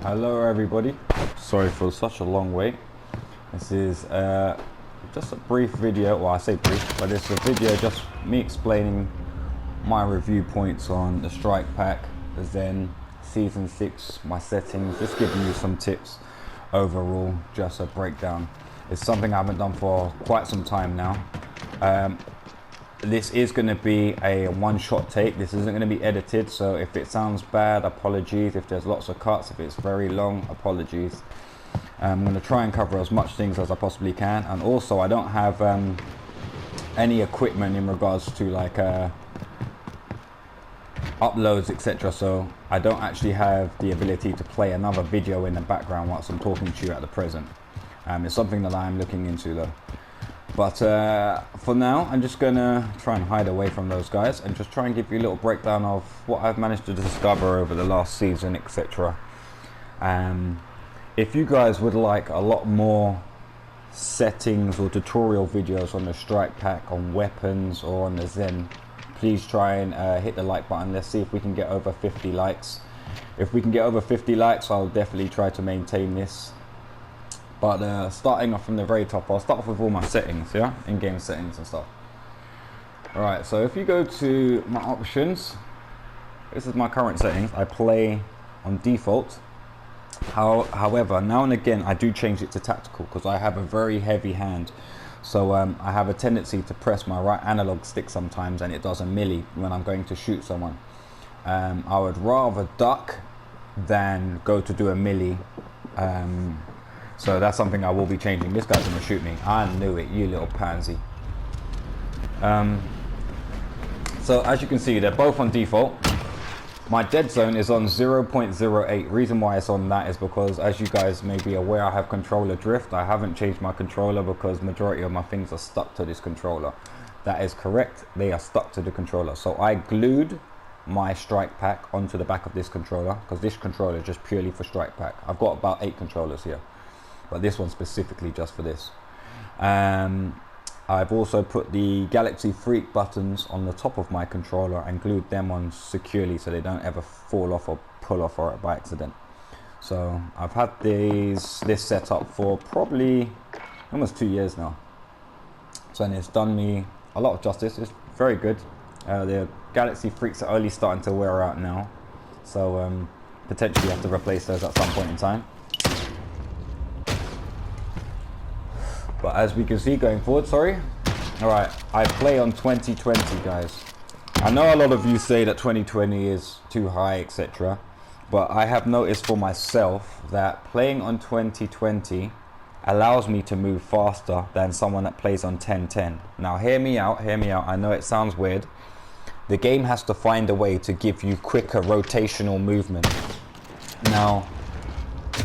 Hello everybody, sorry for such a long wait. This is just a brief video, well I say brief, but it's a video just me explaining my review points on the Strike Pack, the Zen, Season 6, my settings, just giving you some tips overall, just a breakdown. It's something I haven't done for quite some time now. This is going to be a one-shot take. This isn't going to be edited, so if it sounds bad, apologies. If there's lots of cuts, if it's very long, apologies. I'm going to try and cover as much things as I possibly can, and also I don't have any equipment in regards to like uploads, etc. So I don't actually have the ability to play another video in the background whilst I'm talking to you at the present. It's something that I'm looking into though. But for now, I'm just gonna try and hide away from those guys and just try and give you a little breakdown of what I've managed to discover over the last season, etc. If you guys would like a lot more settings or tutorial videos on the Strike Pack, on weapons or on the Zen, please try and hit the like button. Let's see if we can get over 50 likes. If we can get over 50 likes, I'll definitely try to maintain this. But starting off from the very top, I'll start off with all my settings, yeah? In-game settings and stuff. Alright, so if you go to my options, this is my current settings. I play on default. However, now and again, I do change it to tactical because I have a very heavy hand. So I have a tendency to press my right analog stick sometimes and it does a melee when I'm going to shoot someone. I would rather duck than go to do a melee. So that's something I will be changing. This guy's gonna shoot me. I knew it, you little pansy. So as you can see, they're both on default. My dead zone is on 0.08. Reason why it's on that is because, as you guys may be aware, I have controller drift. I haven't changed my controller because majority of my things are stuck to this controller. That is correct, they are stuck to the controller. So I glued my Strike Pack onto the back of this controller because this controller is just purely for Strike Pack. I've got about 8 controllers here, but this one specifically just for this. I've also put the Galaxy Freak buttons on the top of my controller and glued them on securely so they don't ever fall off or pull off or by accident. So I've had this set up for probably almost 2 years now. So and it's done me a lot of justice. It's very good. The Galaxy Freaks are only starting to wear out now. So potentially have to replace those at some point in time. But as we can see going forward, alright, I play on 2020, guys. I know a lot of you say that 2020 is too high, etc. But I have noticed for myself that playing on 2020 allows me to move faster than someone that plays on 1010. Now hear me out, I know it sounds weird. The game has to find a way to give you quicker rotational movement. Now,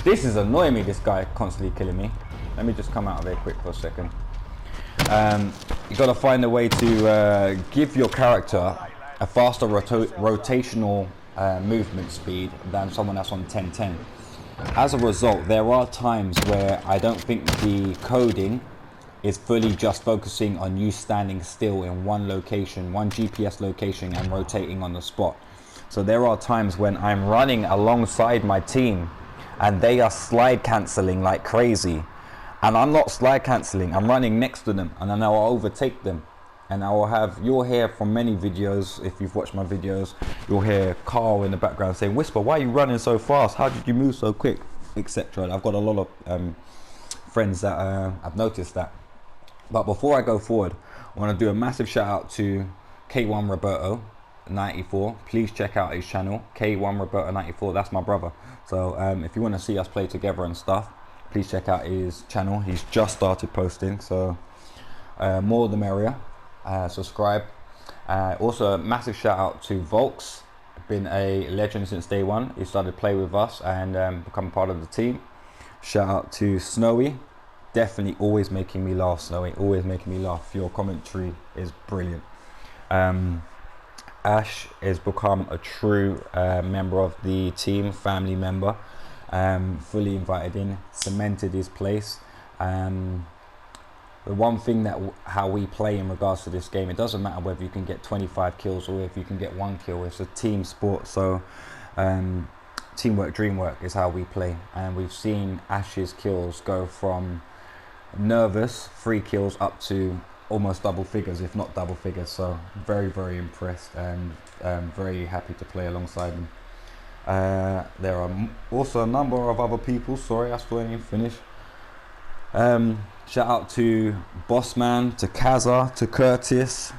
this is annoying me, this guy constantly killing me. Let me just come out of there quick for a second. You got to find a way to give your character a faster rotational movement speed than someone that's on 1010. As a result, there are times where I don't think the coding is fully just focusing on you standing still in one location, one GPS location, and rotating on the spot. So there are times when I'm running alongside my team and they are slide cancelling like crazy. And I'm not slide cancelling, I'm running next to them and then I will overtake them. And I will have, you'll hear from many videos, if you've watched my videos, you'll hear Carl in the background saying, Whisper, why are you running so fast? How did you move so quick? Etc. I've got a lot of friends that have noticed that. But before I go forward, I want to do a massive shout out to K1 Roberto 94. Please check out his channel, K1 Roberto 94, that's my brother. So if you want to see us play together and stuff, please check out his channel. He's just started posting, so more the merrier. Subscribe. Also a massive shout out to Volks, been a legend since day one. He started play with us and become part of the team. Shout out to Snowy, definitely always making me laugh. Snowy, always making me laugh. Your commentary is brilliant. Ash has become a true member of the team, family member. Fully invited in, cemented his place. The one thing that how we play in regards to this game, it doesn't matter whether you can get 25 kills or if you can get 1 kill. It's a team sport, so teamwork, dreamwork is how we play, and we've seen Ash's kills go from nervous 3 kills up to almost double figures, if not double figures. So very, very impressed, and very happy to play alongside him. There are also a number of other people. Sorry, I still ain't finished. Shout out to Bossman, to Kaza, to Curtis.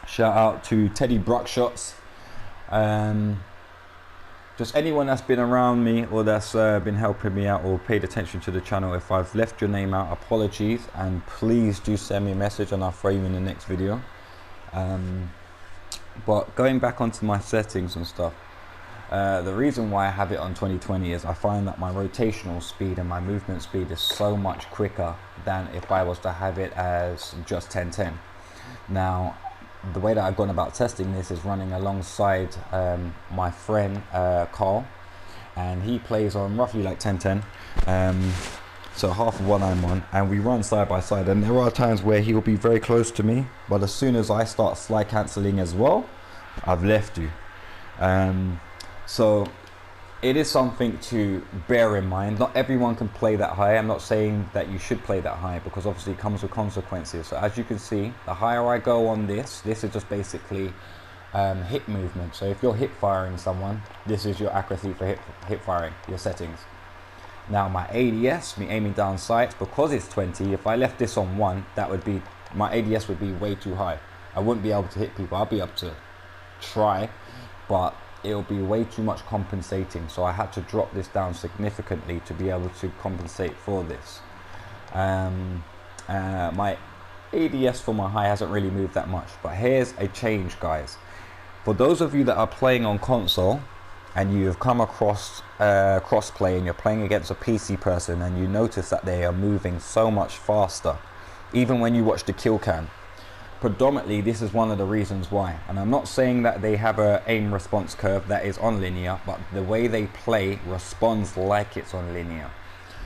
Shout out to Teddy Bruckshots. Just anyone that's been around me or that's been helping me out or paid attention to the channel. If I've left your name out, apologies, and please do send me a message and I'll throw you in the next video. But going back onto my settings and stuff, the reason why I have it on 2020 is I find that my rotational speed and my movement speed is so much quicker than if I was to have it as just 1010. Now, the way that I've gone about testing this is running alongside my friend Carl, and he plays on roughly like 1010, so half of what I'm on, and we run side by side. And there are times where he will be very close to me, but as soon as I start slide cancelling as well, I've left you. So it is something to bear in mind. Not everyone can play that high. I'm not saying that you should play that high, because obviously it comes with consequences. So as you can see, the higher I go on this is just basically hip movement. So if you're hip firing someone, this is your accuracy for hip firing, your settings. Now my ADS, me aiming down sights, because it's 20, if I left this on 1, that would be, my ADS would be way too high. I wouldn't be able to hit people. I'll be able to try, but it'll be way too much compensating. So I had to drop this down significantly to be able to compensate for this. My ADS for my high hasn't really moved that much, but here's a change, guys. For those of you that are playing on console and you have come across crossplay and you're playing against a PC person and you notice that they are moving so much faster, even when you watch the kill cam, predominantly this is one of the reasons why. And I'm not saying that they have a aim response curve that is on linear, but the way they play responds like it's on linear.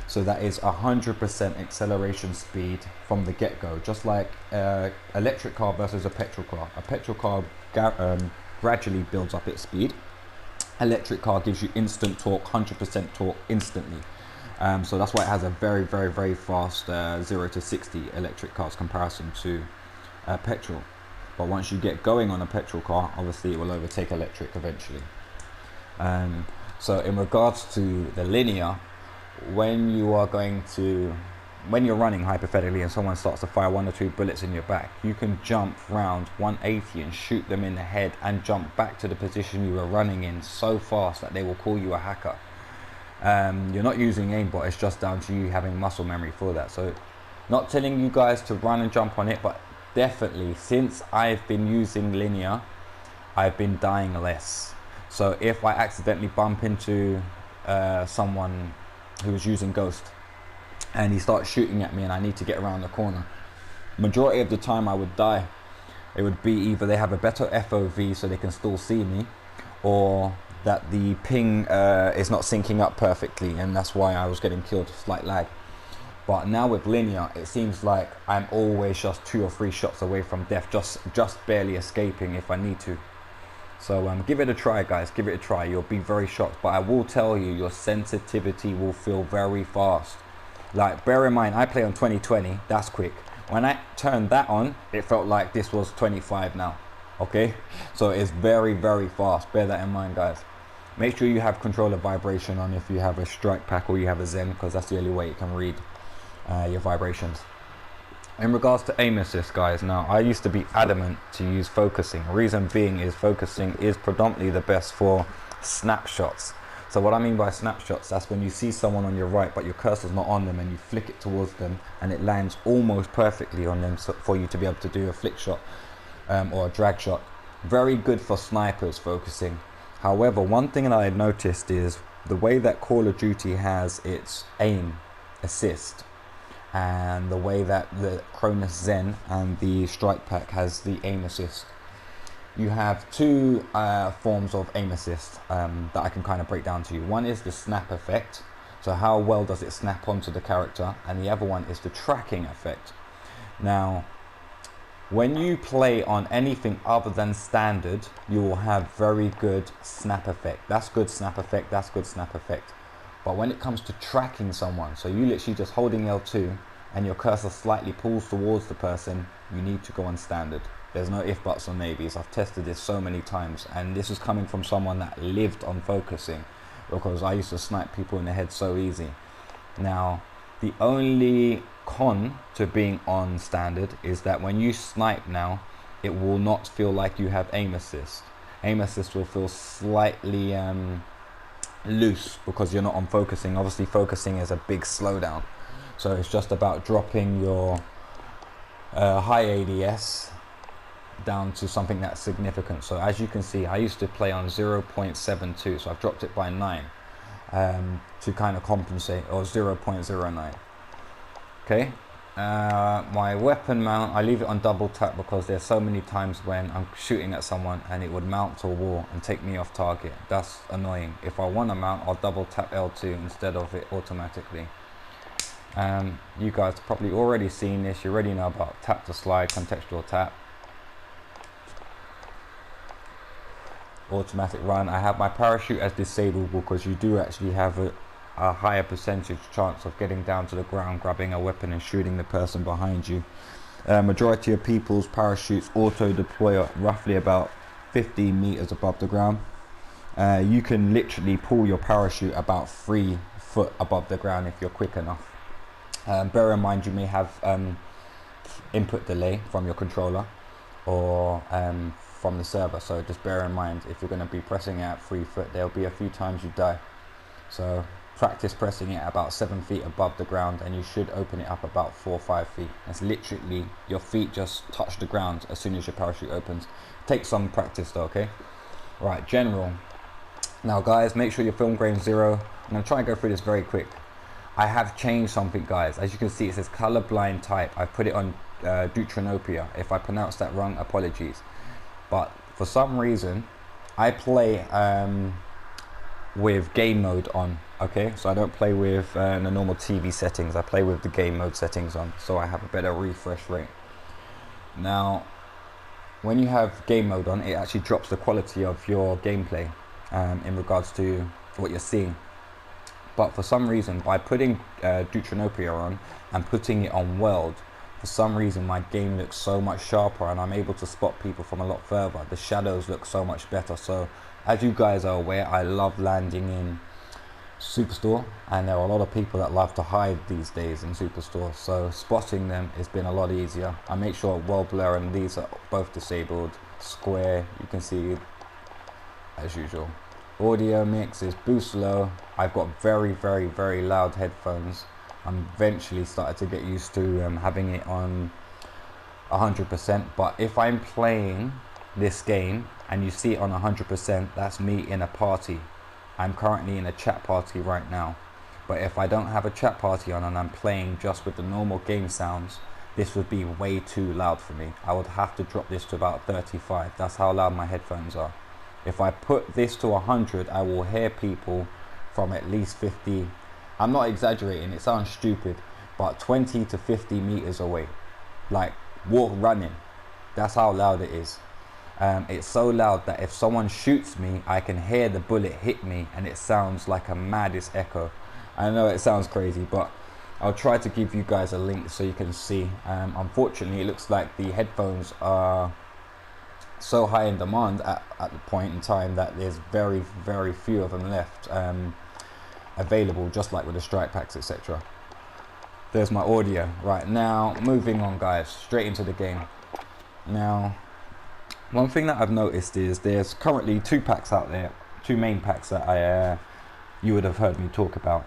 So that is 100% acceleration speed from the get-go, just like electric car versus a petrol car. A petrol car gradually builds up its speed. Electric car gives you instant torque, 100% torque instantly. So that's why it has a very, very, very fast 0 to 60 electric cars comparison to petrol. But once you get going on a petrol car, obviously it will overtake electric eventually. So in regards to the linear, when you're running hypothetically and someone starts to fire 1 or 2 bullets in your back, you can jump round 180 and shoot them in the head and jump back to the position you were running in so fast that they will call you a hacker. You're not using aimbot, it's just down to you having muscle memory for that. So not telling you guys to run and jump on it, but definitely since I've been using linear, I've been dying less. So if I accidentally bump into someone who was using Ghost and he starts shooting at me and I need to get around the corner, majority of the time I would die. It would be either they have a better FOV so they can still see me, or that the ping is not syncing up perfectly, and that's why I was getting killed, slight lag. But now with linear, it seems like I'm always just 2 or 3 shots away from death, just barely escaping if I need to. So give it a try, guys, give it a try. You'll be very shocked, but I will tell you, your sensitivity will feel very fast. Like, bear in mind, I play on 2020, that's quick. When I turned that on, it felt like this was 25 now, okay? So it's very, very fast, bear that in mind, guys. Make sure you have controller vibration on if you have a strike pack or you have a Zen, because that's the only way you can read your vibrations. In regards to aim assist, guys, now I used to be adamant to use focusing. Reason being is focusing is predominantly the best for snapshots. So what I mean by snapshots, that's when you see someone on your right but your cursor's not on them and you flick it towards them and it lands almost perfectly on them, so for you to be able to do a flick shot or a drag shot. Very good for snipers, focusing. However, one thing that I noticed is the way that Call of Duty has its aim assist, and the way that the CRONUS ZEN and the strike pack has the aim assist. You have 2 forms of aim assist that I can kind of break down to you. One is the snap effect, so how well does it snap onto the character, and the other one is the tracking effect. Now, When you play on anything other than standard, you will have very good snap effect. That's good snap effect, that's good snap effect. But when it comes to tracking someone, so you literally just holding L2 and your cursor slightly pulls towards the person, you need to go on standard. There's no if, buts or maybes. I've tested this so many times, and this is coming from someone that lived on focusing, because I used to snipe people in the head so easy. Now, the only con to being on standard is that when you snipe now, it will not feel like you have aim assist. Aim assist will feel slightly loose because you're not on focusing. Obviously focusing is a big slowdown, so it's just about dropping your high ADS down to something that's significant. So as you can see, I used to play on 0.72, so I've dropped it by 9 to kind of compensate, or 0.09. Okay, my weapon mount, I leave it on double tap because there's so many times when I'm shooting at someone and it would mount to a wall and take me off target. That's annoying. If I want to mount, I'll double tap L2 instead of it automatically. You guys have probably already seen this. You already know about tap to slide, contextual tap, automatic run. I have my parachute as disabled because you do actually have a higher percentage chance of getting down to the ground, grabbing a weapon and shooting the person behind you. Majority of people's parachutes auto deploy roughly about 15 meters above the ground. You can literally pull your parachute about 3 foot above the ground if you're quick enough. Bear in mind you may have input delay from your controller or from the server, so just bear in mind if you're going to be pressing it at 3 foot, there'll be a few times you die. So practice pressing it about 7 feet above the ground and you should open it up about 4 or 5 feet. It's literally your feet just touch the ground as soon as your parachute opens. Take some practice though, okay? Right, general. Now guys, make sure your film grain's 0. I'm going to try and go through this very quick. I have changed something guys. As you can see, it says colorblind type. I put it on Deuteranopia. If I pronounce that wrong, apologies. But for some reason, I play with game mode on, okay? So I don't play with the normal TV settings. I play with the game mode settings on, so I have a better refresh rate. Now, when you have game mode on, it actually drops the quality of your gameplay in regards to what you're seeing. But for some reason, by putting Deuteranopia on and putting it on world, for some reason my game looks so much sharper and I'm able to spot people from a lot further. The shadows look so much better. So as you guys are aware, I love landing in Superstore, and there are a lot of people that love to hide these days in Superstore, so spotting them has been a lot easier. I make sure world blur and these are both disabled. Square, you can see as usual. Audio mix is boost low. I've got very loud headphones. I'm eventually started to get used to having it on 100%, but if I'm playing this game and you see it on 100%, that's me in a party. I'm currently in a chat party right now, but if I don't have a chat party on and I'm playing just with the normal game sounds, this would be way too loud for me. I would have to drop this to about 35. That's how loud my headphones are. If I put this to 100, I will hear people from at least 50, I'm not exaggerating, it sounds stupid, but 20 to 50 meters away, like running. That's how loud it is. It's so loud that if someone shoots me, I can hear the bullet hit me and it sounds like a maddest echo. I know it sounds crazy, but I'll try to give you guys a link so you can see. Unfortunately, it looks like the headphones are so high in demand at the point in time that there's very few of them left available, just like with the strike packs, etc. There's my audio. Right, now moving on guys, straight into the game. Now, one thing that I've noticed is there's currently 2 packs out there, 2 main packs that you would have heard me talk about.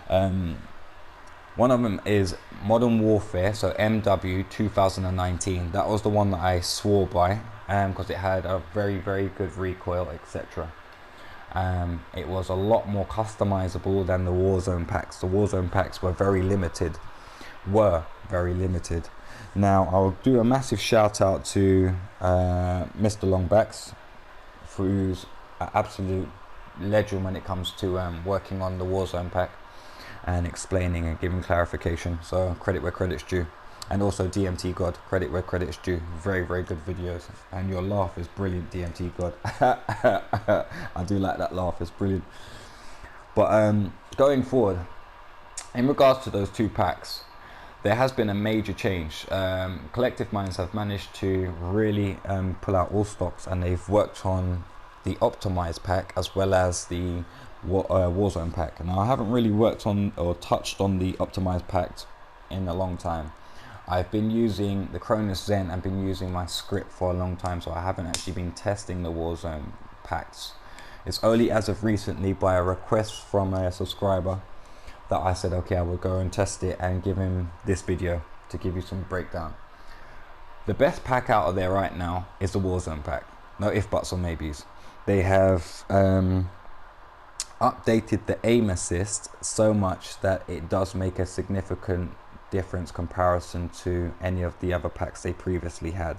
One of them is Modern Warfare, so MW 2019. That was the one that I swore by because it had a very good recoil, etc. It was a lot more customizable than the Warzone packs. The Warzone packs were very limited. Now I'll do a massive shout out to Mr. Longbacks, who's an absolute legend when it comes to working on the Warzone pack and explaining and giving clarification, so credit where credit's due. And also DMT God, credit where credit's due. Very, very good videos. And your laugh is brilliant, DMT God. I do like that laugh, it's brilliant. But going forward, in regards to those 2 packs, there has been a major change. Collective Minds have managed to really pull out all stops, and they've worked on the optimized pack as well as the Warzone pack. Now, I haven't really worked on or touched on the optimized pack in a long time. I've been using the CRONUS ZEN and been using my script for a long time, so I haven't actually been testing the Warzone packs. It's only as of recently, by a request from a subscriber, that I said, okay, I will go and test it and give him this video to give you some breakdown. The best pack out of there right now is the Warzone pack. No if, buts or maybes. They have updated the aim assist so much that it does make a significant difference comparison to any of the other packs they previously had.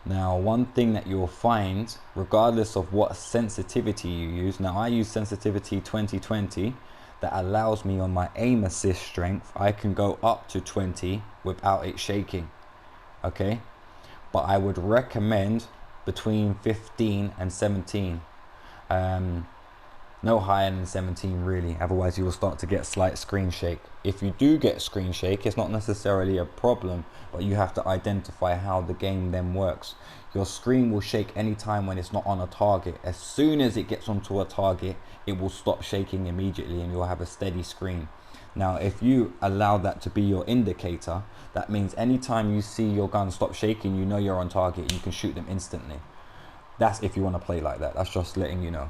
Now, one thing that you'll find, regardless of what sensitivity you use, now I use sensitivity 2020, that allows me on my aim assist strength, I can go up to 20 without it shaking, okay? But I would recommend between 15 and 17. No higher than 17 really, otherwise you will start to get slight screen shake. If you do get screen shake, it's not necessarily a problem, but you have to identify how the game then works. Your screen will shake anytime when it's not on a target. As soon as it gets onto a target, it will stop shaking immediately and you'll have a steady screen. Now, if you allow that to be your indicator, that means anytime you see your gun stop shaking, you know you're on target, you can shoot them instantly. That's if you want to play like that. That's just letting you know.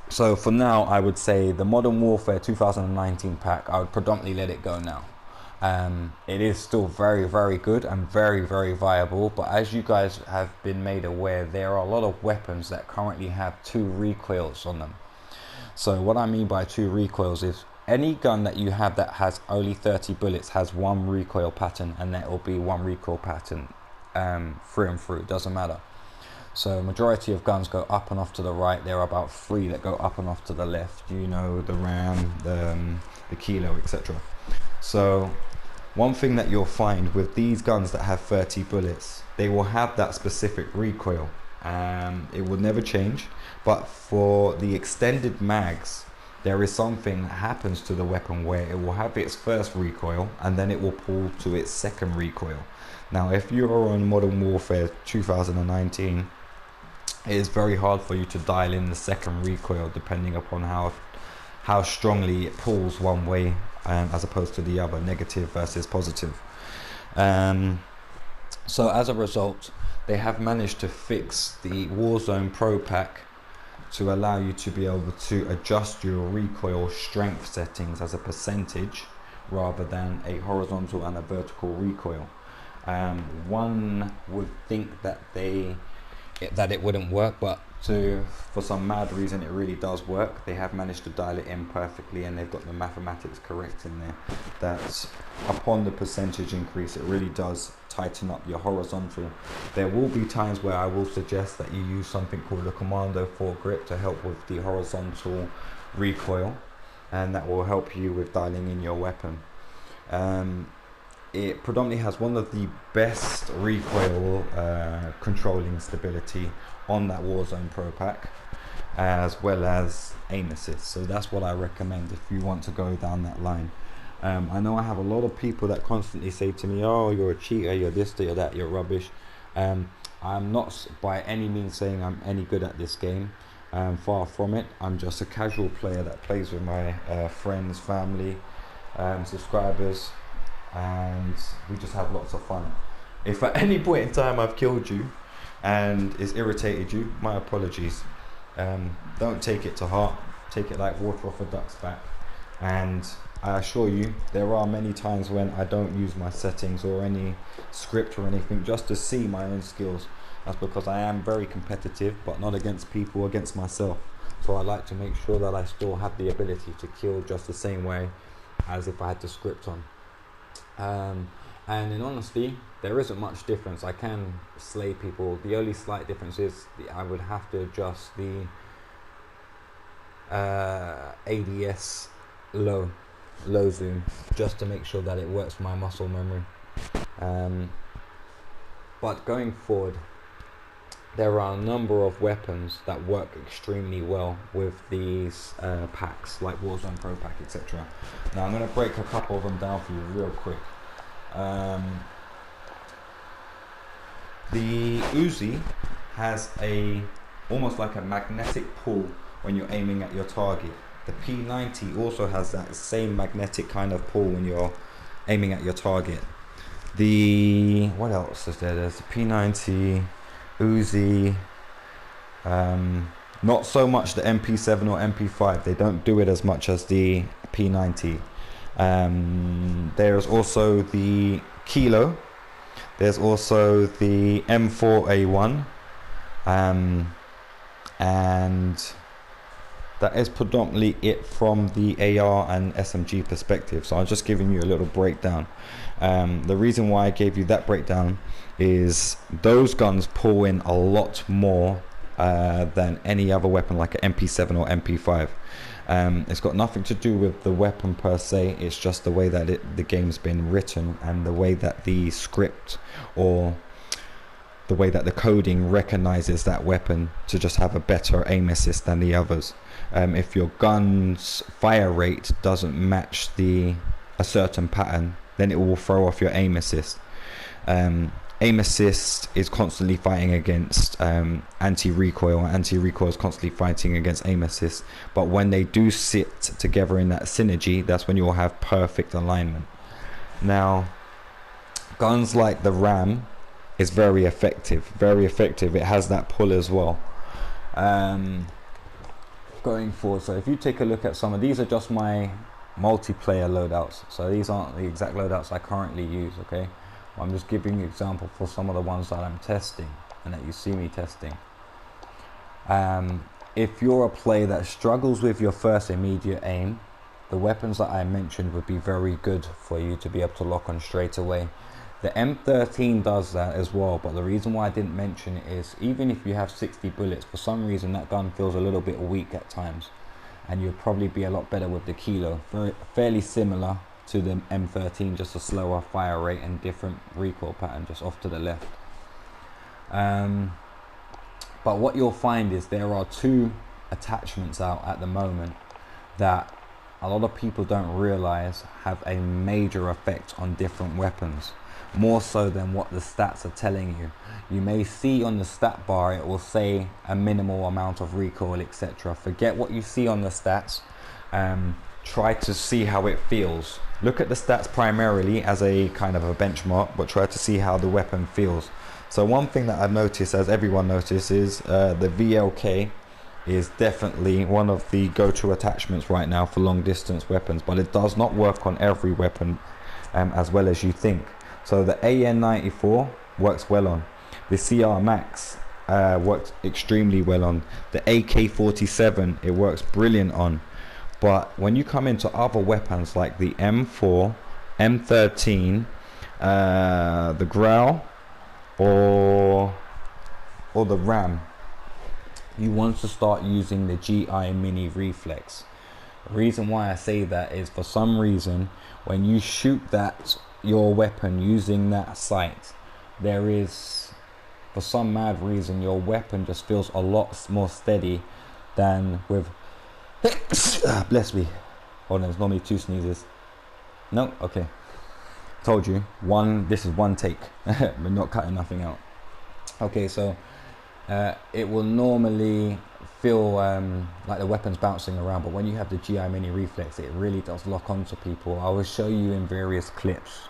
So for now, I would say the Modern Warfare 2019 pack, I would predominantly let it go now. It is still very, very good and very, very viable, but as you guys have been made aware, there are a lot of weapons that currently have 2 recoils on them. So what I mean by 2 recoils is any gun that you have that has only 30 bullets has 1 recoil pattern, and that will be 1 recoil pattern through and through, doesn't matter. So majority of guns go up and off to the right. There are about 3 that go up and off to the left, you know, the Ram, the Kilo, etc. So one thing that you'll find with these guns that have 30 bullets, they will have that specific recoil. It will never change, but for the extended mags, there is something that happens to the weapon where it will have its first recoil and then it will pull to its second recoil. Now, if you are on Modern Warfare 2019, it is very hard for you to dial in the second recoil depending upon how strongly it pulls one way as opposed to the other, negative versus positive. So as a result, they have managed to fix the Warzone Pro Pack to allow you to be able to adjust your recoil strength settings as a percentage rather than a horizontal and a vertical recoil. One would think that it wouldn't work, but for some mad reason it really does work. They have managed to dial it in perfectly, and they've got the mathematics correct in there, that upon the percentage increase it really does tighten up your horizontal. There will be times where I will suggest that you use something called a Commando foregrip to help with the horizontal recoil, and that will help you with dialing in your weapon. It predominantly has one of the best recoil controlling stability on that Warzone Pro Pack, as well as aim assist. So that's what I recommend if you want to go down that line. I know I have a lot of people that constantly say to me, oh, you're a cheater, you're this, you're that, you're rubbish. I'm not by any means saying I'm any good at this game. Far from it. I'm just a casual player that plays with my friends, family, subscribers, and we just have lots of fun. If at any point in time I've killed you and it's irritated you, my apologies. Don't take it to heart. Take it like water off a duck's back. And I assure you, there are many times when I don't use my settings or any script or anything just to see my own skills. That's because I am very competitive, but not against people, against myself. So I like to make sure that I still have the ability to kill just the same way as if I had the script on. And in honesty, there isn't much difference. I can slay people. The only slight difference is I would have to adjust the ADS low. low zoom just to make sure that it works for my muscle memory. But going forward, there are a number of weapons that work extremely well with these packs, like Warzone Pro Pack, etc. Now I'm going to break a couple of them down for you real quick. The Uzi has almost like a magnetic pull when you're aiming at your target. The P90 also has that same magnetic kind of pull when you're aiming at your target. What else is there? There's the P90, Uzi, not so much the MP7 or MP5. They don't do it as much as the P90. There's also the Kilo. There's also the M4A1, and that is predominantly it from the AR and SMG perspective. So I'm just giving you a little breakdown. The reason why I gave you that breakdown is those guns pull in a lot more than any other weapon like an MP7 or MP5. It's got nothing to do with the weapon per se, it's just the way that the game's been written and the way that the script or the way that the coding recognizes that weapon to just have a better aim assist than the others. If your gun's fire rate doesn't match a certain pattern, then it will throw off your aim assist. Aim assist is constantly fighting against anti-recoil, and anti-recoil is constantly fighting against aim assist. But when they do sit together in that synergy, that's when you'll have perfect alignment. Now, guns like the Ram is very effective, very effective. It has that pull as well. Going forward, so if you take a look at some of these, are just my multiplayer loadouts. So these aren't the exact loadouts I currently use, okay? I'm just giving you an example for some of the ones that I'm testing and that you see me testing. If you're a player that struggles with your first immediate aim, the weapons that I mentioned would be very good for you to be able to lock on straight away. The M13 does that as well, but the reason why I didn't mention it is even if you have 60 bullets, for some reason that gun feels a little bit weak at times, and you'll probably be a lot better with the Kilo. Fairly similar to the M13, just a slower fire rate and different recoil pattern just off to the left. But what you'll find is there are two attachments out at the moment that a lot of people don't realize have a major effect on different weapons, more so than what the stats are telling you. You may see on the stat bar it will say a minimal amount of recoil, etc. Forget what you see on the stats. Try to see how it feels. Look at the stats primarily as a kind of a benchmark, but try to see how the weapon feels. So one thing that I've noticed, as everyone notices, the VLK is definitely one of the go-to attachments right now for long distance weapons, but it does not work on every weapon as well as you think. So the AN94 works well on. The CR Max works extremely well on. The AK-47, it works brilliant on. But when you come into other weapons like the M4, M13, the Growl, or the Ram, you want to start using the GI Mini Reflex. The reason why I say that is, for some reason, when you shoot your weapon using that sight, there is, for some mad reason, your weapon just feels a lot more steady than with bless me. Hold on, there's normally 2 sneezes. No, okay. Told you, this is one take. We're not cutting nothing out. Okay, so it will normally feel like the weapon's bouncing around, but when you have the GI Mini Reflex, it really does lock onto people. I will show you in various clips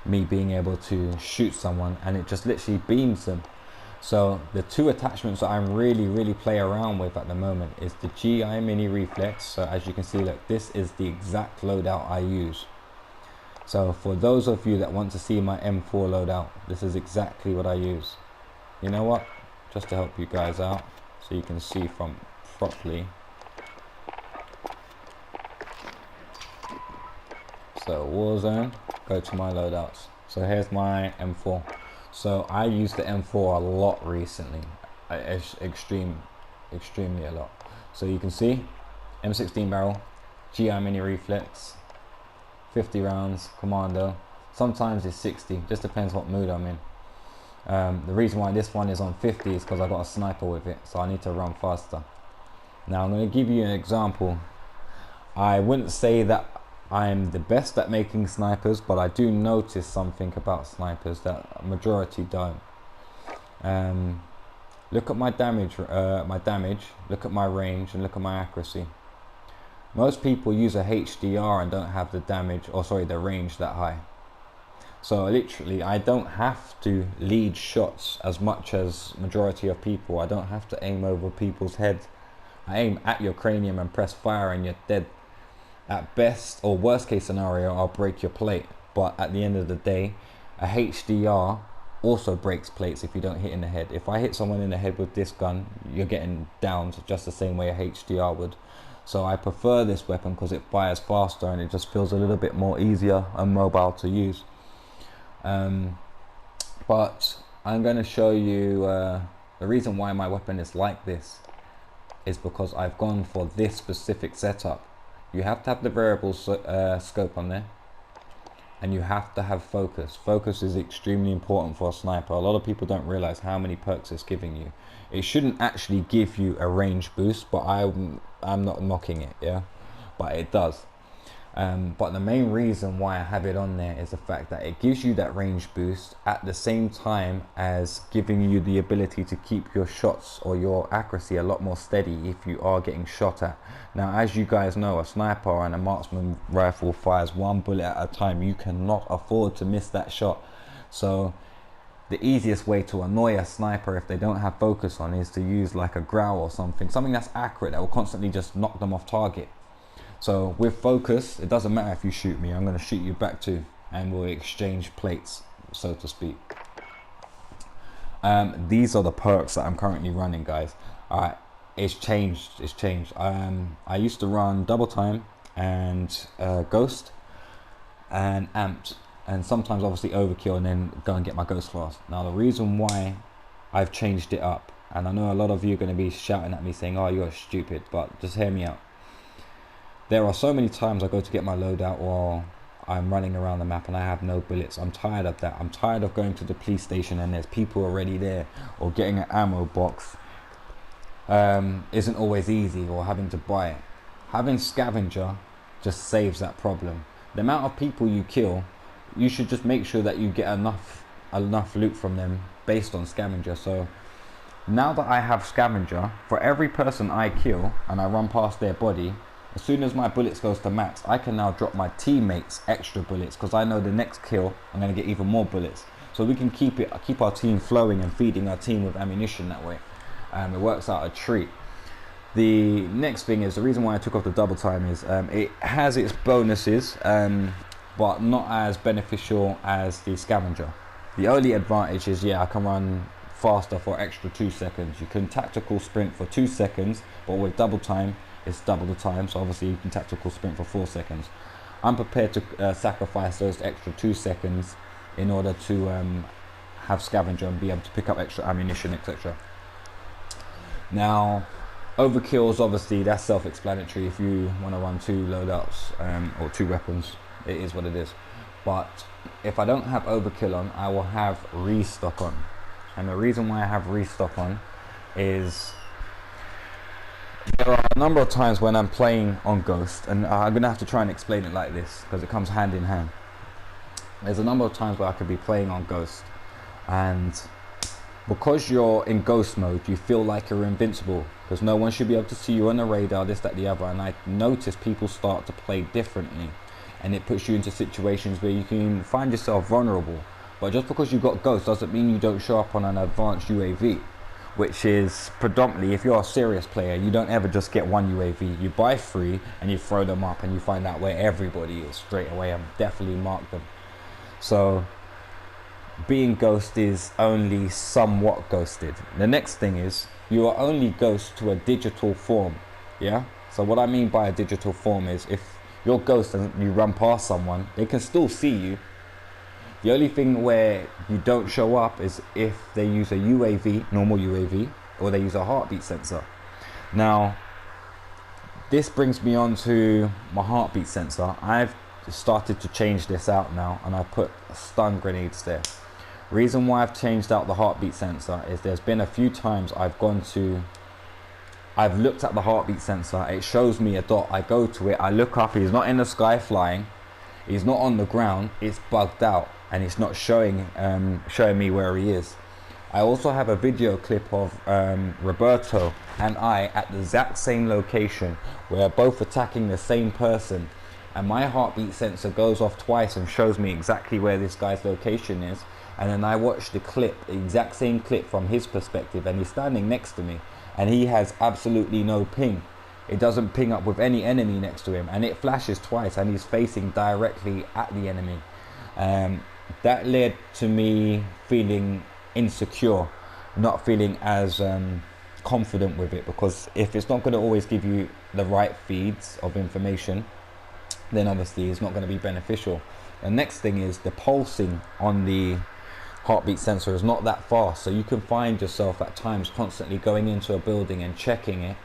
me being able to shoot someone and it just literally beams them. So the 2 attachments that I'm really play around with at the moment is the GI Mini Reflex. So as you can see, look, this is the exact loadout I use. So for those of you that want to see my M4 loadout, this is exactly what I use. You know what? Just to help you guys out so you can see from properly. So Warzone, go to my loadouts. So here's my M4. So I use the M4 a lot recently, extremely a lot. So you can see M16 barrel, GI mini reflex, 50 rounds, commando. Sometimes it's 60, just depends what mood I'm in. The reason why this one is on 50 is because I got a sniper with it, so I need to run faster. Now I'm going to give you an example. I wouldn't say that I'm the best at making snipers, but I do notice something about snipers that a majority don't. Look at my damage, look at my range, and look at my accuracy. Most people use a HDR and don't have the damage, or sorry, the range that high. So literally, I don't have to lead shots as much as majority of people. I don't have to aim over people's heads. I aim at your cranium and press fire and you're dead. At best or worst case scenario, I'll break your plate. But at the end of the day, a HDR also breaks plates if you don't hit in the head. If I hit someone in the head with this gun, you're getting downed just the same way a HDR would. So I prefer this weapon because it fires faster and it just feels a little bit more easier and mobile to use. But I'm going to show you the reason why my weapon is like this is because I've gone for this specific setup. You have to have the variable scope on there, and you have to have focus. Focus is extremely important for a sniper. A lot of people don't realize how many perks it's giving you. It shouldn't actually give you a range boost, but I'm not knocking it, yeah, but it does. But the main reason why I have it on there is the fact that it gives you that range boost at the same time as giving you the ability to keep your shots or your accuracy a lot more steady if you are getting shot at. Now, as you guys know, a sniper and a marksman rifle fires one bullet at a time. You cannot afford to miss that shot. So the easiest way to annoy a sniper if they don't have focus on is to use like a growl or something that's accurate, that will constantly just knock them off target. So with focus, it doesn't matter if you shoot me, I'm going to shoot you back too, and we'll exchange plates, so to speak. These are the perks that I'm currently running, guys. Alright, it's changed. I used to run double time and ghost and amped, and sometimes obviously overkill, and then go and get my ghost fast. Now the reason why I've changed it up, and I know a lot of you are going to be shouting at me saying, oh, you're stupid, but just hear me out. There are so many times I go to get my loadout or I'm running around the map and I have no bullets. I'm tired of that. I'm tired of going to the police station and there's people already there, or getting an ammo box isn't always easy, or having to buy it. Having scavenger just saves that problem. The amount of people you kill, you should just make sure that you get enough loot from them based on scavenger. So now that I have scavenger, for every person I kill and I run past their body, as soon as my bullets goes to max, I can now drop my teammates extra bullets, because I know the next kill I'm going to get even more bullets. So we can keep our team flowing and feeding our team with ammunition that way. It works out a treat. The next thing is, the reason why I took off the double time is it has its bonuses, but not as beneficial as the scavenger. The only advantage is, yeah, I can run faster for extra 2 seconds. You can tactical sprint for 2 seconds, but with double time it's double the time, so obviously you can tactical sprint for 4 seconds. I'm prepared to sacrifice those extra 2 seconds in order to have scavenger and be able to pick up extra ammunition, etc. Now overkills, obviously that's self-explanatory. If you want to run 2 loadouts or 2 weapons, it is what it is. But if I don't have overkill on, I will have restock on. And the reason why I have restock on is there are a number of times when I'm playing on Ghost, and I'm going to have to try and explain it like this because it comes hand in hand. There's a number of times where I could be playing on Ghost, and because you're in Ghost mode, you feel like you're invincible because no one should be able to see you on the radar, this, that, the other. And I notice people start to play differently, and it puts you into situations where you can find yourself vulnerable. But just because you've got Ghost doesn't mean you don't show up on an advanced UAV, which is predominantly, if you're a serious player, you don't ever just get one UAV. You buy 3 and you throw them up and you find out where everybody is straight away and definitely mark them. So being Ghost is only somewhat ghosted. The next thing is, you are only Ghost to a digital form, yeah? So what I mean by a digital form is, if you're Ghost and you run past someone, they can still see you. The only thing where you don't show up is if they use a UAV, normal UAV, or they use a heartbeat sensor. Now, this brings me on to my heartbeat sensor. I've started to change this out now, and I put stun grenades there. Reason why I've changed out the heartbeat sensor is there's been a few times I've looked at the heartbeat sensor, it shows me a dot, I go to it, I look up, he's not in the sky flying, he's not on the ground, it's bugged out, and it's not showing me where he is. I also have a video clip of Roberto and I at the exact same location. We're both attacking the same person, and my heartbeat sensor goes off twice and shows me exactly where this guy's location is. And then I watch the clip, the exact same clip from his perspective, and he's standing next to me and he has absolutely no ping. It doesn't ping up with any enemy next to him, and it flashes twice and he's facing directly at the enemy. That led to me feeling insecure, not feeling as confident with it, because if it's not going to always give you the right feeds of information, then obviously it's not going to be beneficial. The next thing is the pulsing on the heartbeat sensor is not that fast, so you can find yourself at times constantly going into a building and checking it,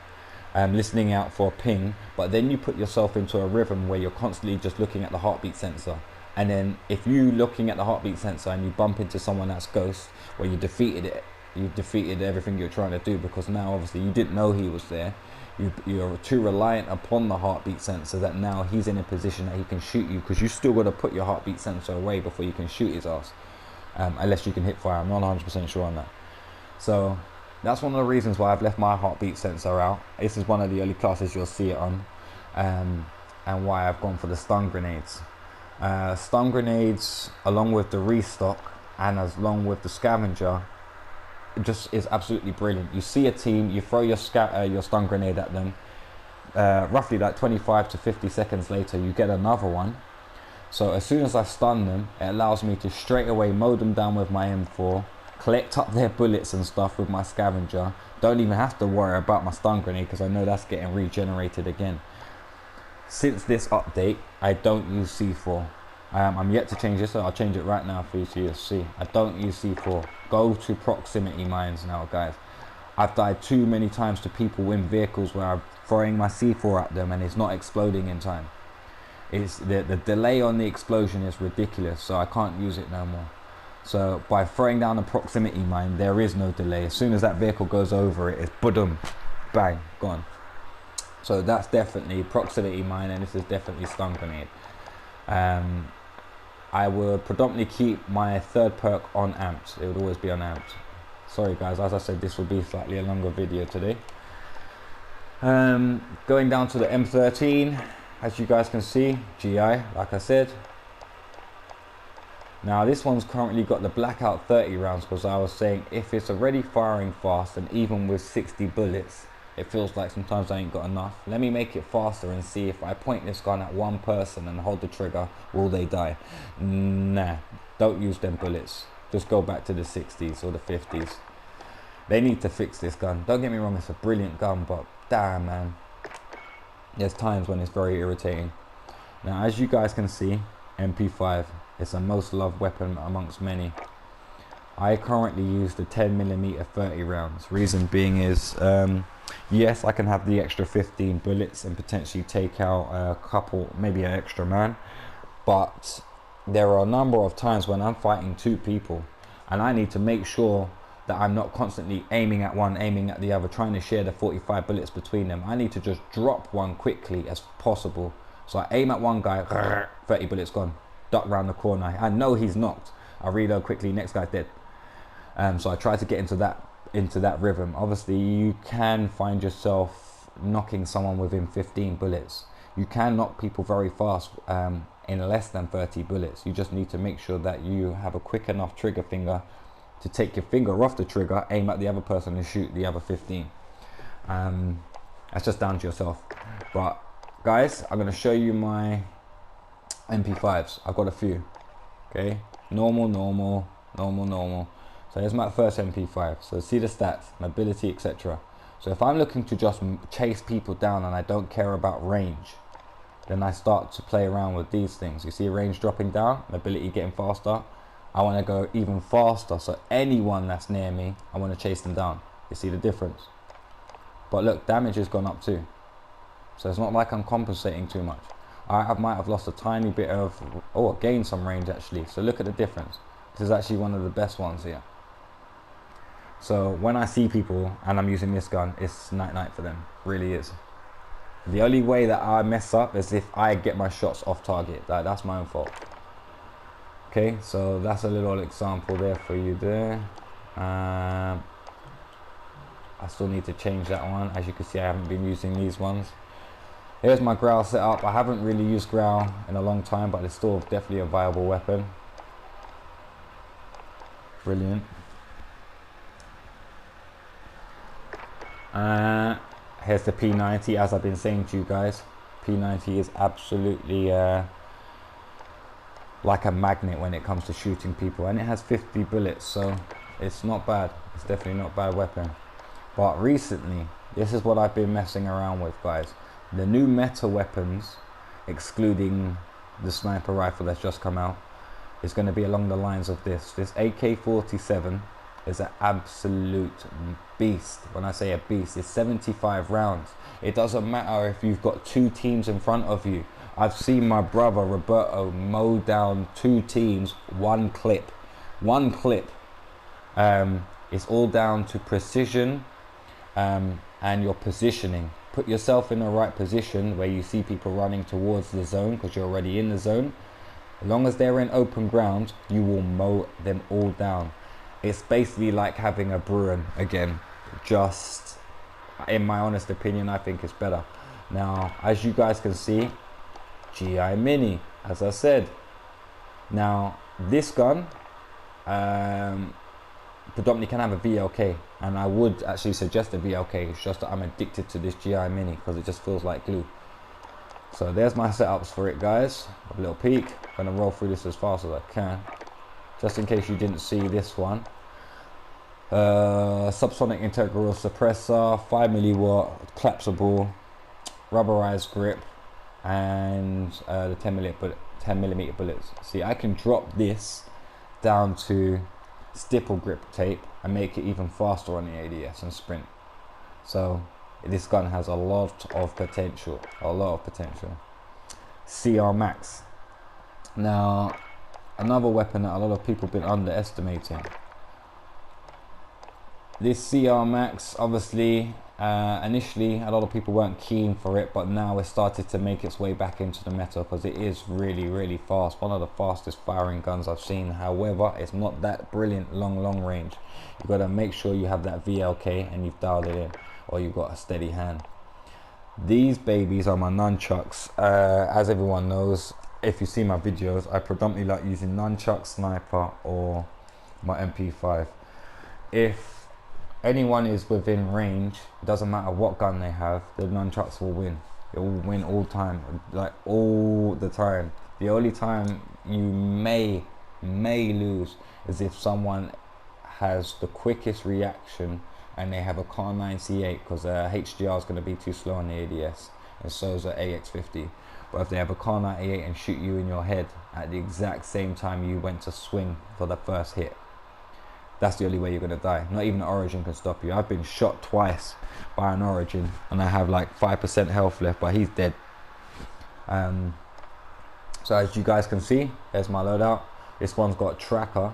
listening out for a ping, but then you put yourself into a rhythm where you're constantly just looking at the heartbeat sensor. And then if you looking at the heartbeat sensor and you bump into someone that's ghost, where you defeated it, you've defeated everything you're trying to do, because now obviously you didn't know he was there. You're too reliant upon the heartbeat sensor that now he's in a position that he can shoot you, because you still got to put your heartbeat sensor away before you can shoot his ass, unless you can hit fire. I'm not 100% sure on that. So that's one of the reasons why I've left my heartbeat sensor out. This is one of the early classes you'll see it on, and why I've gone for the stun grenades. Stun grenades, along with the restock and along with the scavenger, just is absolutely brilliant. You see a team, you throw your stun grenade at them, roughly like 25 to 50 seconds later you get another one. So as soon as I stun them, it allows me to straight away mow them down with my M4, collect up their bullets and stuff with my scavenger. Don't even have to worry about my stun grenade, because I know that's getting regenerated again. Since this update, I don't use C4. I'm yet to change this, so I'll change it right now for you to see. I don't use C4. Go to proximity mines now, guys. I've died too many times to people in vehicles where I'm throwing my C4 at them and it's not exploding in time. It's the delay on the explosion is ridiculous, so I can't use it no more. So by throwing down a proximity mine, there is no delay. As soon as that vehicle goes over it, it's boom, bang, gone. So that's definitely proximity mine, and this is definitely stun grenade. I would predominantly keep my third perk on amped. It would always be on amped. Sorry guys, as I said, this will be slightly a longer video today. Going down to the M13, as you guys can see, GI, like I said. Now this one's currently got the blackout 30 rounds, because I was saying if it's already firing fast, and even with 60 bullets, it feels like sometimes I ain't got enough. Let me make it faster and see if I point this gun at one person and hold the trigger, will they die? Nah, don't use them bullets. Just go back to the 60s or the 50s. They need to fix this gun. Don't get me wrong, it's a brilliant gun, but damn man, there's times when it's very irritating. Now as you guys can see, MP5, it's a most loved weapon amongst many. I currently use the 10mm 30 rounds. Reason being is, yes, I can have the extra 15 bullets and potentially take out a couple, maybe an extra man, but there are a number of times when I'm fighting two people and I need to make sure that I'm not constantly aiming at one, aiming at the other, trying to share the 45 bullets between them. I need to just drop one quickly as possible. So I aim at one guy, 30 bullets gone, duck round the corner. I know he's knocked. I reload quickly, next guy's dead. So I try to get into that rhythm. Obviously you can find yourself knocking someone within 15 bullets. You can knock people very fast in less than 30 bullets. You just need to make sure that you have a quick enough trigger finger to take your finger off the trigger, aim at the other person and shoot the other 15. That's just down to yourself. But guys, I'm going to show you my MP5s. I've got a few. Okay, normal. So here's my first MP5. So see the stats, mobility, etc. So if I'm looking to just chase people down and I don't care about range, then I start to play around with these things. You see range dropping down, mobility getting faster. I want to go even faster, so anyone that's near me, I want to chase them down. You see the difference? But look, damage has gone up too. So it's not like I'm compensating too much. I might have lost a tiny bit of, oh, gained some range actually. So look at the difference. This is actually one of the best ones here. So when I see people and I'm using this gun, it's night for them, really is. The only way that I mess up is if I get my shots off target. That's my own fault. Okay, so that's a little example there for you there. I still need to change that one. As you can see, I haven't been using these ones. Here's my growl setup. I haven't really used growl in a long time, but it's still definitely a viable weapon. Brilliant. Here's the P90. As I've been saying to you guys, P90 is absolutely like a magnet when it comes to shooting people, and it has 50 bullets, so it's not bad. It's definitely not a bad weapon. But recently, this is what I've been messing around with, guys. The new meta weapons, excluding the sniper rifle that's just come out, is going to be along the lines of this. This AK-47 is an absolute beast. When I say a beast, it's 75 rounds. It doesn't matter if you've got 2 teams in front of you. I've seen my brother Roberto mow down 2 teams, one clip. It's all down to precision and your positioning. Put yourself in the right position where you see people running towards the zone, because you're already in the zone. As long as they're in open ground, you will mow them all down. It's basically like having a Bruin again, just in my honest opinion, I think it's better. Now, as you guys can see, GI Mini, as I said. Now, this gun predominantly can have a VLK, and I would actually suggest a VLK. It's just that I'm addicted to this GI Mini because it just feels like glue. So there's my setups for it, guys. A little peek. I'm gonna roll through this as fast as I can, just in case you didn't see this one. Subsonic integral suppressor, 5mW collapsible, rubberized grip, and the 10mm bullets. See, I can drop this down to stipple grip tape and make it even faster on the ADS and sprint. So this gun has a lot of potential, CR Max. Now, another weapon that a lot of people have been underestimating. This CR Max, obviously, initially a lot of people weren't keen for it, but now it started to make its way back into the meta because it is really fast. One of the fastest firing guns I've seen. However, it's not that brilliant long range. You've got to make sure you have that VLK and you've dialed it in, or you've got a steady hand. These babies are my nunchucks. As everyone knows, if you see my videos, I predominantly like using nunchuck, sniper, or my MP5. If anyone is within range, it doesn't matter what gun they have, the nunchucks will win. It will win all time, like all the time. The only time you may lose is if someone has the quickest reaction and they have a Car 9 C8, because HDR is going to be too slow on the ADS, and so is an AX50. But if they have a Car 9 A8 and shoot you in your head at the exact same time you went to swing for the first hit, that's the only way you're going to die. Not even an Origin can stop you. I've been shot twice by an Origin and I have like 5% health left, but he's dead. So as you guys can see, there's my loadout. This one's got a tracker.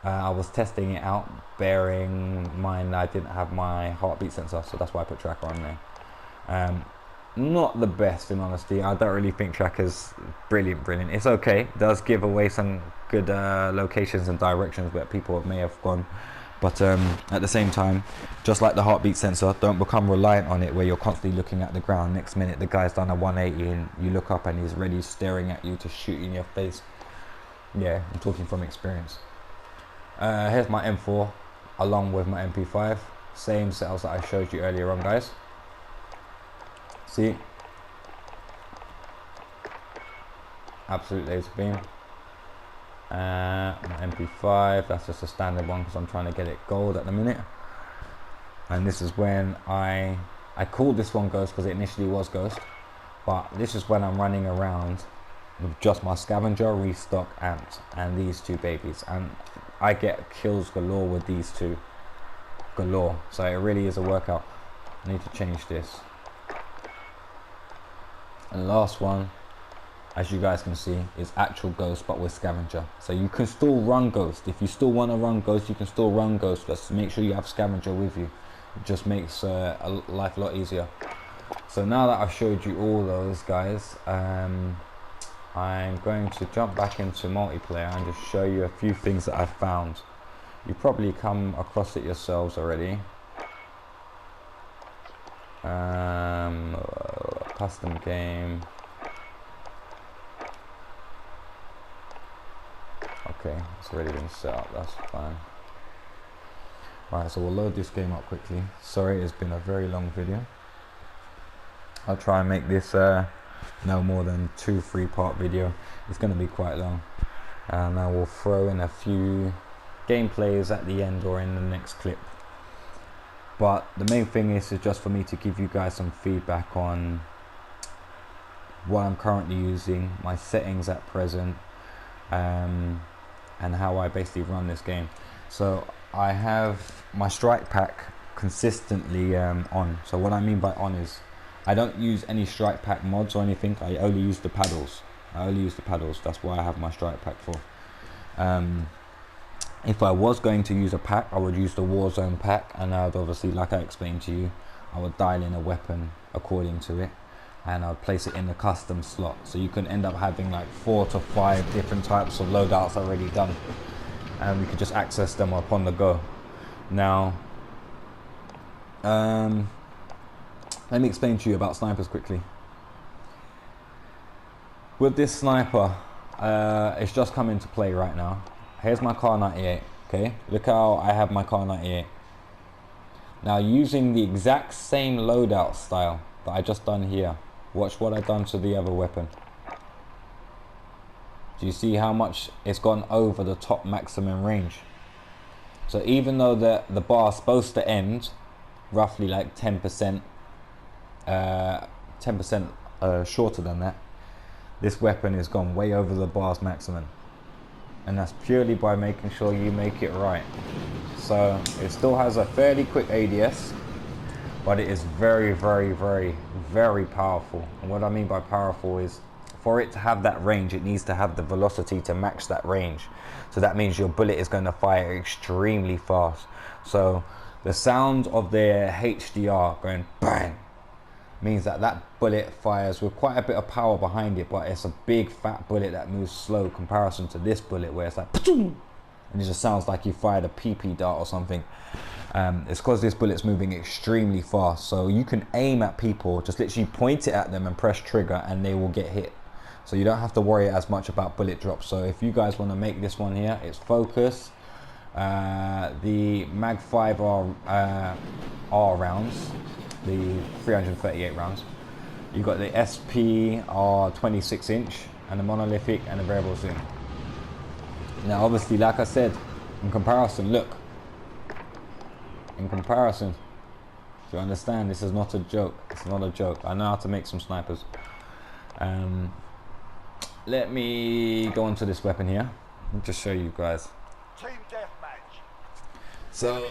I was testing it out, bearing in mind I didn't have my heartbeat sensor, so that's why I put tracker on there. Not the best, in honesty. I don't really think tracker's brilliant. It's okay. It does give away some good locations and directions where people may have gone, but at the same time, just like the heartbeat sensor, don't become reliant on it where you're constantly looking at the ground. Next minute the guy's done a 180 and you look up and he's ready staring at you to shoot in your face. Yeah, I'm talking from experience. Here's my M4 along with my MP5. Same setups that I showed you earlier on, guys. See, absolute laser beam. My MP5, that's just a standard one because I'm trying to get it gold at the minute. And this is when I called this one Ghost because it initially was Ghost, but this is when I'm running around with just my scavenger, restock, amps, and these two babies, and I get kills galore with these two, galore. So it really is a workout. I need to change this. And the last one, as you guys can see, is actual Ghost but with Scavenger. So you can still run Ghost. If you still want to run Ghost, you can still run Ghost. But make sure you have Scavenger with you. It just makes life a lot easier. So now that I've showed you all those guys, I'm going to jump back into multiplayer and just show you a few things that I've found. You've probably come across it yourselves already. Custom game. Okay, it's already been set up, that's fine. Right, so we'll load this game up quickly. Sorry, it's been a very long video. I'll try and make this no more than 2-3 part video. It's going to be quite long. And I will throw in a few gameplays at the end or in the next clip. But the main thing is just for me to give you guys some feedback on what I'm currently using, my settings at present, and how I basically run this game. So I have my strike pack consistently on. So what I mean by on is I don't use any strike pack mods or anything. I only use the paddles. That's why I have my strike pack for. If I was going to use a pack, I would use the Warzone pack, and I would obviously, like I explained to you, I would dial in a weapon according to it, and I would place it in the custom slot. So you can end up having like 4 to 5 different types of loadouts already done, and we could just access them upon the go. Now, let me explain to you about snipers quickly. With this sniper, it's just come into play right now. Here's my Kar 98, okay? Look how I have my Kar 98. Now, using the exact same loadout style that I just done here, watch what I've done to the other weapon. Do you see how much it's gone over the top maximum range? So even though the bar is supposed to end roughly like 10% shorter than that, this weapon has gone way over the bar's maximum. And that's purely by making sure you make it right. So it still has a fairly quick ADS, but it is very, very, very, very powerful. And what I mean by powerful is, for it to have that range, it needs to have the velocity to match that range. So that means your bullet is going to fire extremely fast. So the sound of their HDR going bang means that that bullet fires with quite a bit of power behind it, but it's a big fat bullet that moves slow comparison to this bullet where it's like and it just sounds like you fired a PP dart or something. It's because this bullet's moving extremely fast, so you can aim at people, just literally point it at them and press trigger and they will get hit. So you don't have to worry as much about bullet drops. So if you guys want to make this one here, it's focus, the Mag 5 R rounds, the 338 rounds. You got the SP are 26 inch and the monolithic and the variable zoom. Now obviously, like I said, in comparison, look, in comparison, do you understand, this is not a joke. It's not a joke. I know how to make some snipers. Let me go on to this weapon here and just show you guys. Team deathmatch. So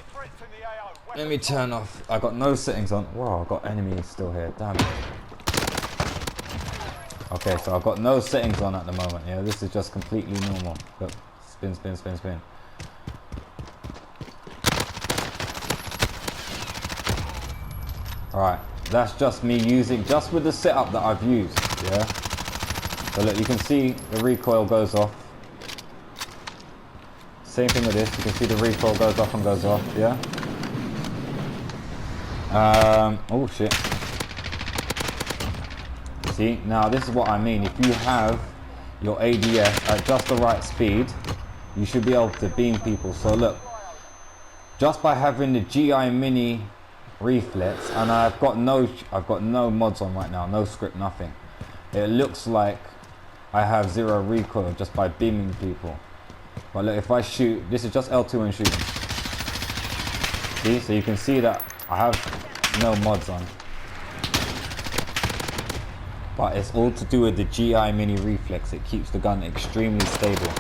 let me turn off. I got no settings on. Wow, I've got enemies still here. Damn it. Okay, so I've got no settings on at the moment. Yeah, this is just completely normal. Look, spin, spin, spin, spin. Alright, that's just me using, just with the setup that I've used. Yeah. So look, you can see the recoil goes off. Same thing with this. You can see the recoil goes off and goes off. Yeah. Oh shit. See, now this is what I mean. If you have your ADS at just the right speed, you should be able to beam people. So look, just by having the GI Mini reflex, and I've got no mods on right now, no script, nothing. It looks like I have 0 recoil just by beaming people. But look, if I shoot, this is just L2 and shooting. See, so you can see that I have no mods on. But it's all to do with the GI Mini reflex. It keeps the gun extremely stable.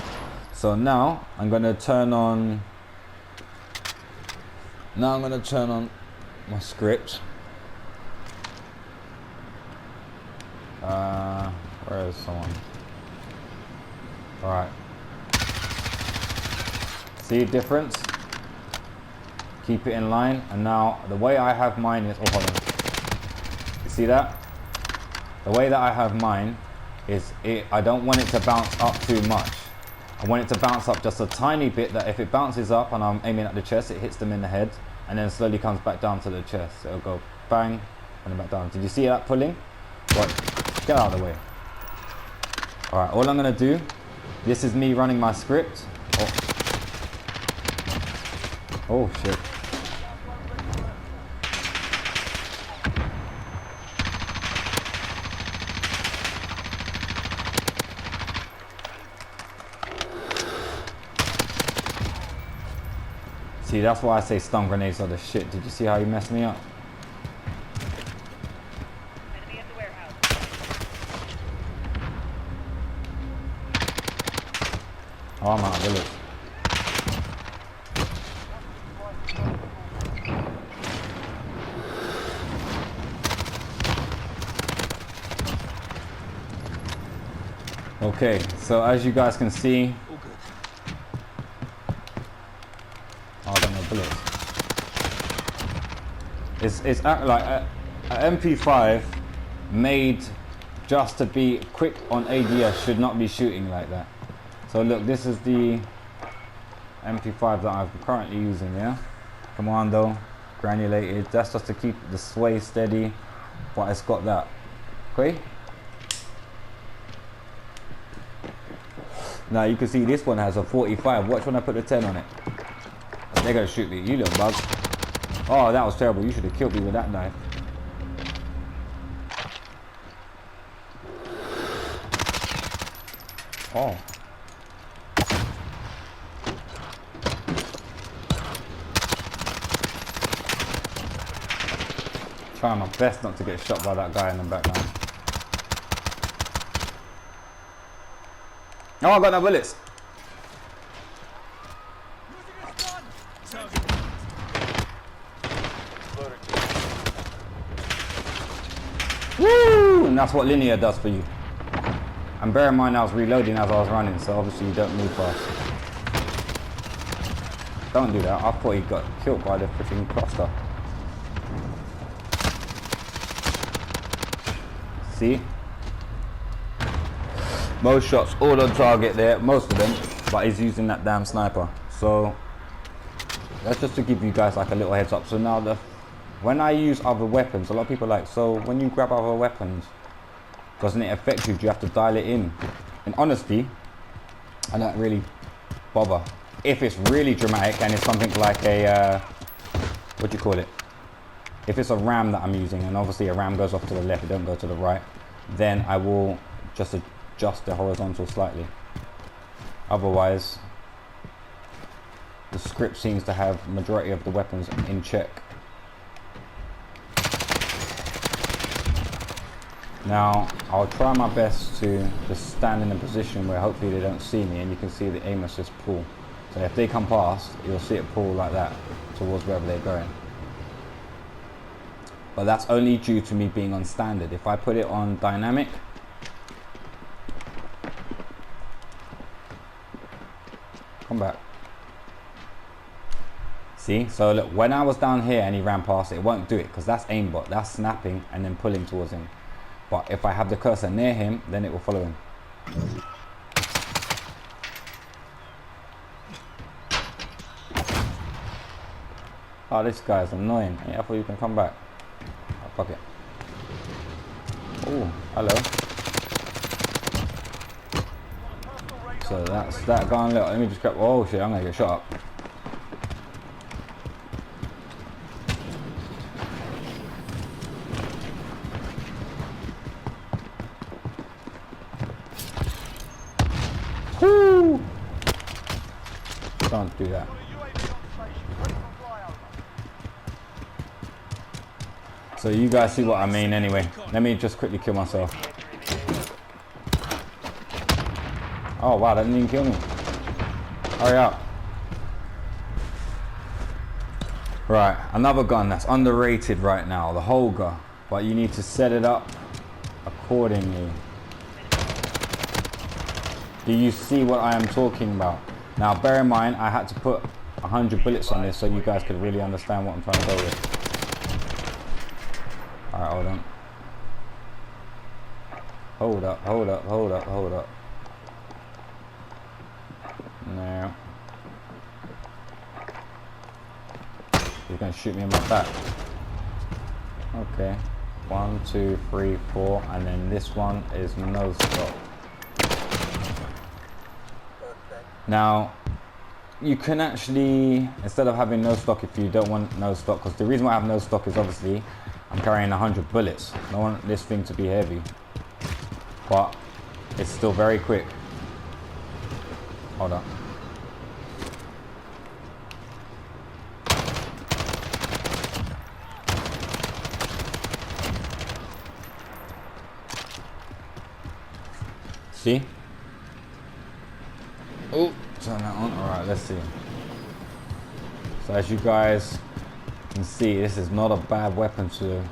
So now I'm gonna turn on my script. Where is someone? Alright. See the difference? Keep it in line. And now the way I have mine is, oh, hold on. You see that? The way that I have mine is I don't want it to bounce up too much. I want it to bounce up just a tiny bit, that if it bounces up and I'm aiming at the chest, it hits them in the head and then slowly comes back down to the chest. So it'll go bang and then back down. Did you see that pulling? Right, get out of the way. Alright, all I'm gonna do, this is me running my script. Oh shit. See, that's why I say stun grenades are the shit. Did you see how you messed me up? Enemy at the warehouse. Oh, I'm out of bullets. Okay, so as you guys can see, oh, I got no bullets. It's like a MP5 made just to be quick on ADS should not be shooting like that. So look, this is the MP5 that I'm currently using, yeah? Commando, granulated. That's just to keep the sway steady, but it's got that. Okay? Now you can see this one has a 45. Watch when I put the 10 on it. They're gonna shoot me, you little bug. Oh, that was terrible. You should have killed me with that knife. Oh. Trying my best not to get shot by that guy in the background. Oh, I got no bullets. Woo! And that's what linear does for you. And bear in mind I was reloading as I was running, so obviously you don't move fast. Don't do that. I thought he got killed by the freaking cluster. See? Most shots all on target there, most of them, but he's using that damn sniper. So that's just to give you guys like a little heads up. So now when I use other weapons, a lot of people are like, so when you grab other weapons, doesn't it affect you? Do you have to dial it in? In honesty, I don't really bother. If it's really dramatic and it's something like a, what do you call it? If it's a ram that I'm using, and obviously a ram goes off to the left, it don't go to the right, then I will just adjust the horizontal slightly. Otherwise, the script seems to have majority of the weapons in check. Now, I'll try my best to just stand in a position where hopefully they don't see me, and you can see the aim assist pull. So if they come past, you'll see it pull like that towards wherever they're going. But that's only due to me being on standard. If I put it on dynamic, come back. See, so look, when I was down here and he ran past, it won't do it because that's aimbot, that's snapping and then pulling towards him. But if I have the cursor near him, then it will follow him. Oh, this guy's annoying. Yeah, I thought you can come back. Oh, fuck it. Oh, hello. So that's that gone. Look, let me just grab. Oh shit, I'm gonna get shot up. Woo! Don't do that. So you guys see what I mean anyway. Let me just quickly kill myself. Oh wow, that didn't even kill me. Hurry up. Right, another gun that's underrated right now, the Holger. But you need to set it up accordingly. Do you see what I am talking about? Now bear in mind, I had to put 100 bullets on this so you guys could really understand what I'm trying to go with. Alright, hold on. Hold up, hold up, hold up, hold up. No. He's gonna shoot me in my back. Okay. 1, 2, 3, 4, and then this one is no stop. Now, you can actually, instead of having no stock, if you don't want no stock, because the reason why I have no stock is obviously I'm carrying 100 bullets. I don't want this thing to be heavy, but it's still very quick. Hold on. See? Oh, turn that on. All right, let's see. So as you guys can see, this is not a bad weapon to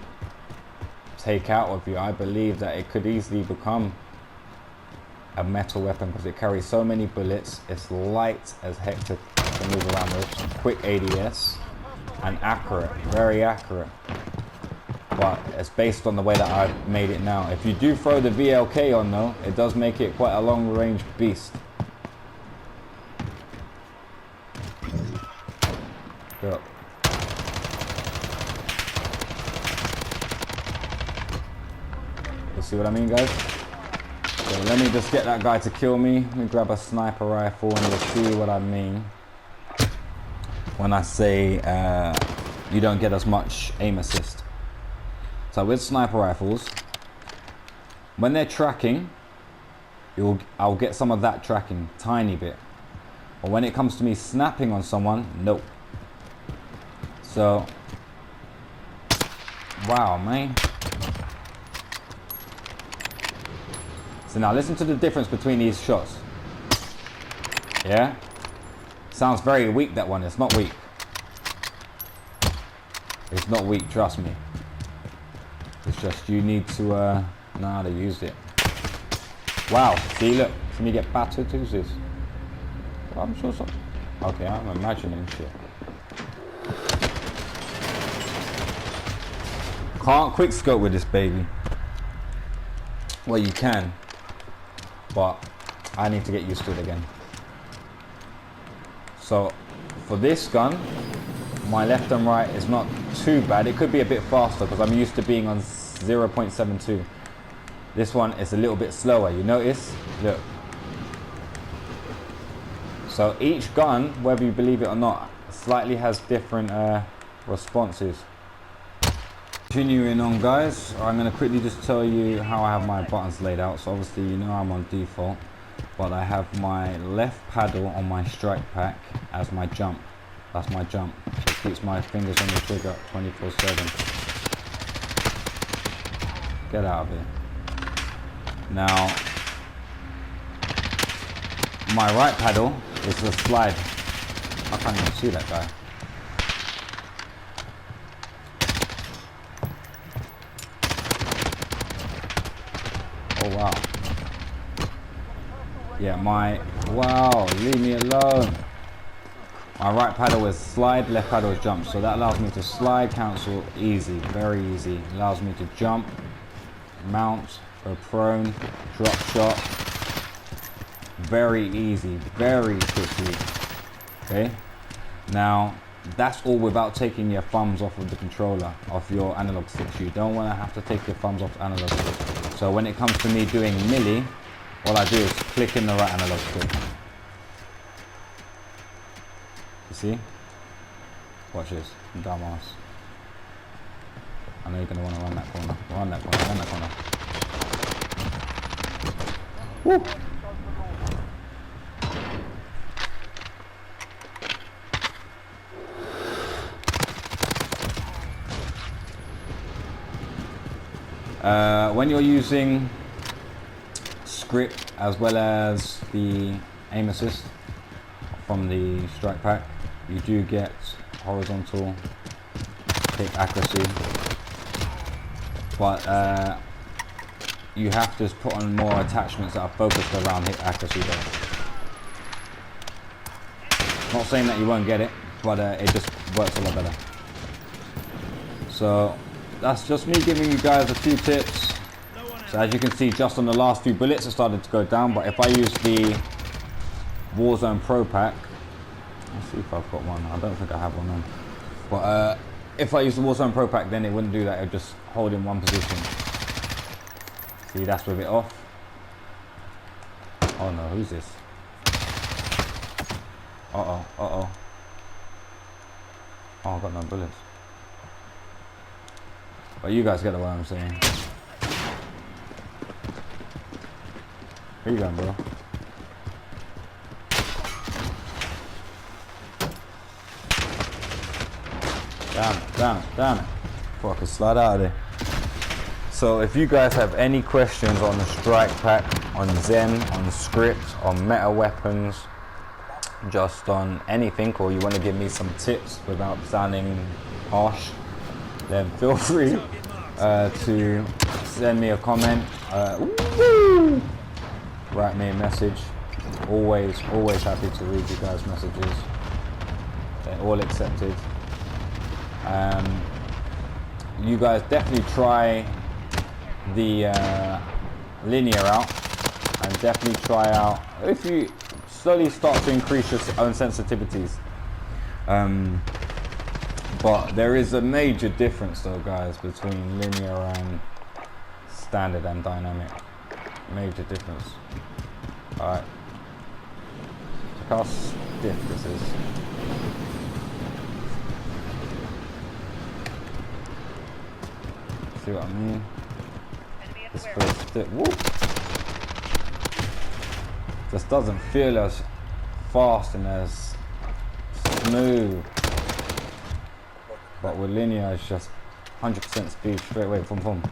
take out with you. I believe that it could easily become a metal weapon because it carries so many bullets. It's light as heck to move around with. Quick ADS and accurate, very accurate. But it's based on the way that I've made it now. If you do throw the VLK on though, it does make it quite a long range beast. Yep. You see what I mean, guys? So let me just get that guy to kill me. Let me grab a sniper rifle and you'll see what I mean when I say you don't get as much aim assist. So with sniper rifles, when they're tracking, I'll get some of that tracking, tiny bit. But when it comes to me snapping on someone, nope. So, wow, man. So now listen to the difference between these shots. Yeah? Sounds very weak, that one. It's not weak. It's not weak, trust me. It's just you need to know how to use it. Wow, see, look, let me get battered. Who's this? I'm sure so. Okay, I'm imagining shit. Can't quick scope with this baby. Well, you can, but I need to get used to it again. So for this gun, my left and right is not too bad. It could be a bit faster because I'm used to being on 0.72. This one is a little bit slower. You notice? Look. So each gun, whether you believe it or not, slightly has different responses. Continuing on, guys, I'm going to quickly just tell you how I have my buttons laid out. So obviously you know I'm on default, but I have my left paddle on my strike pack as my jump. That's my jump. It keeps my fingers on the trigger 24/7. Get out of here. Now, my right paddle is the slide. I can't even see that guy. Oh wow. Yeah, wow, leave me alone. My right paddle is slide, left paddle is jump. So that allows me to slide, cancel, easy, very easy. Allows me to jump, mount, go prone, drop shot. Very easy, very quickly. Okay. Now, that's all without taking your thumbs off of the controller, off your analog sticks. You don't want to have to take your thumbs off the analog stick. So when it comes to me doing melee, all I do is click in the right analog stick. You see? Watch this, dumbass. I know you're going to want to run that corner. Run that corner, run that corner. Woo! When you're using script as well as the aim assist from the strike pack, you do get horizontal kick accuracy, but you have to put on more attachments that are focused around hit accuracy though. Not saying that you won't get it, but it just works a lot better. So that's just me giving you guys a few tips. So as you can see, just on the last few bullets it started to go down, but if I use the Warzone Pro Pack, let's see if I've got one. I don't think I have one on. But if I use the Warzone Pro Pack, then it wouldn't do that. It would just hold in one position. See, that's with it off. Oh no, who's this? Uh-oh, uh-oh. Oh, I've got no bullets. But you guys get what I'm saying. Where you going, bro? Damn it, damn it, damn it. Before I can slide out of there. So if you guys have any questions on the strike pack, on Zen, on script, on meta weapons, just on anything, or you want to give me some tips without sounding harsh, then feel free to send me a comment, write me a message. Always happy to read you guys' messages. They're all accepted. You guys definitely try the linear out, and definitely try out, if you slowly start to increase your own sensitivities. But there is a major difference though, guys, between linear and standard and dynamic. Major difference. Alright. Look how stiff this is. See what I mean? This feels stiff. Woo! Just doesn't feel as fast and as smooth. But with linear, it's just 100% speed straight away. Boom, boom.